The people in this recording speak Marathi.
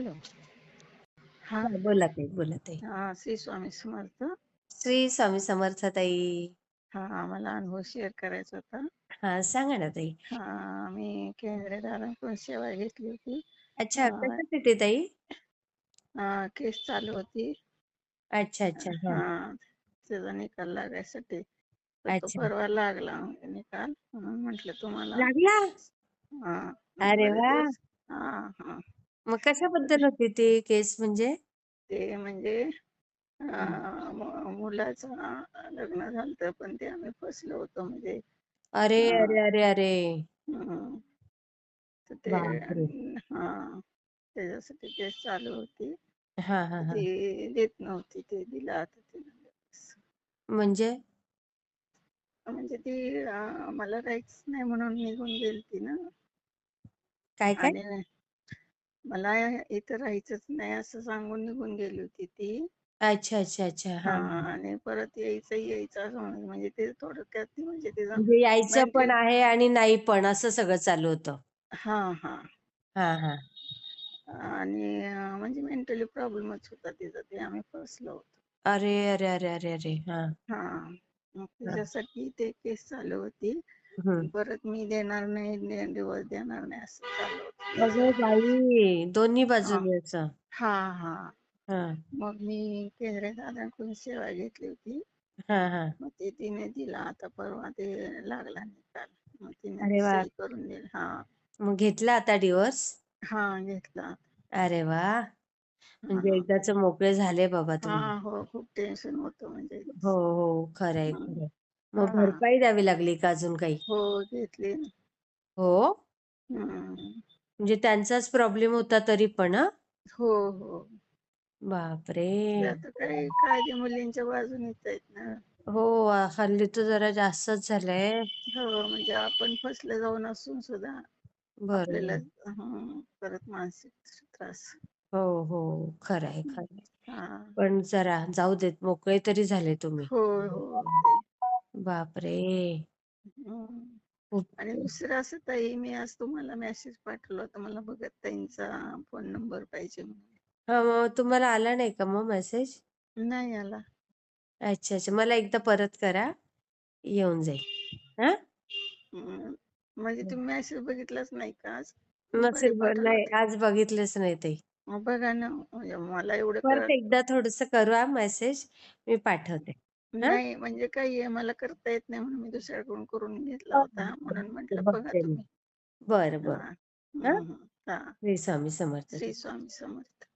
हॅलो. हा हा, बोला ताई, बोला ताई. हा श्री स्वामी समर्थ. श्री स्वामी समर्थ ताई. हा मला अनुभव शेअर करायचा होता. हा, सांगा ना ताई. मी केंद्रीय दारांकडून सेवा घेतली होती. अच्छा, कशासाठी ताई? केस चालू होती. अच्छा अच्छा. हा. हा त्याचा निकाल लागायसाठी तर तो अच्छा, परवा लागला निकाल, म्हणून म्हटलं तुम्हाला. लागला. हा अरे बरेच वा. दिवस. हा हा मग कशाबद्दल होती ती केस म्हणजे? ते म्हणजे मुलाचं लग्न झालं, पण ते आम्ही फसलो होतो म्हणजे. अरे अं, अरे अरे अरे. हं, तर ते बापरे. त्याच्यासाठी केस चालू होती. हा हा तर हा. ती देत नव्हती, ते दिलं आता तिनं. म्हणजे? म्हणजे ती मला राहायच नाही म्हणून निघून गेलती ना. काय काय? आणि मला इथं राहायचंच नाही असं सांगून निघून गेली होती ती. अच्छा अच्छा अच्छा. हा हा. आणि परत यायचं असं म्हणजे ते थोडक्यात ती म्हणजे तिचं म्हणजे यायचं पण मेंटली. आहे आणि नाही पण, असं सगळं चालू होतं. हा हा हा हा. आणि म्हणजे मेंटली प्रॉब्लेमच होता तिचा, ते आम्ही फसलो होतो. अरे अरे अरे अरे अरे. हा हा मग हा. त्याच्यासाठी ते केस चालू होती. हम्म. परत मी देणार नाही, दिवस देणार नाही असं चालू होतं अगं तिचं. बाई, दोन्ही हा बाजूने असं. हा हा हा मग मी केंद्रीय दादांकडून सेवा घेतली होती. हा हा. मग ते तिने दिला, आता परवा ते लागला निकाल. मग तिने अरे वा. सही करून दिली. मग घेतला आता डिवोर्स? हा घेतला. अरे वा. म्हणजे हा एकदाच मोकळे झाले बाबा हा तुम्ही. हो, खूप टेन्शन होतं म्हणजे. हो हो, खरंय हं. खरंय. मग हा भरपाई द्यावी लागली का अजून काही? हो घेतली ना. हो. हं. म्हणजे त्यांचाच प्रॉब्लेम होता तरी पण? हं? हो हो, बापरे. ते आता काही कायदे मुलींच्या बाजूनेच आहेत ना. हो, हल्ली तर जरा जास्तच झालंय. हो म्हणजे आपण फसले जाऊन असून सुद्धा आपल्याला बरोबर. परत मानसिक त्रास. हो हो, खरंय खरंय. हा पण जरा जाऊ देत, मोकळे तरी झाले तुम्ही. हो हो ते. बापरे. हं. खूप. आणि दुसरं असं ताई, मी आज तुम्हाला मेसेज पाठवला होता, मला भगत ताईंचा फोन नंबर पाहिजे म्हणून. हा, मग तुम्हाला आला नाही का मग मेसेज? नाही आला. अच्छा अच्छा, मला एकदा परत करा, येऊन जाईल. हा. म्हणजे तुम्ही मेसेज बघितलाच नाही का आज? दुपारी नसेल पाठवला नाही, होता. आज बघितलेच नाही ते. मग बघा ना, म्हणजे मला एवढं परत एकदा थोडस करू मेसेज, मी पाठवते. हा. नाही म्हणजे काही आहे, मला करता येत नाही म्हणून मी दुसऱ्याकडून करून घेतला होता, म्हणून म्हटलं बघा बघते मी. तुम्ही. बरं हा बरं. हा. हा श्री स्वामी समर्थ. श्री स्वामी समर्थ.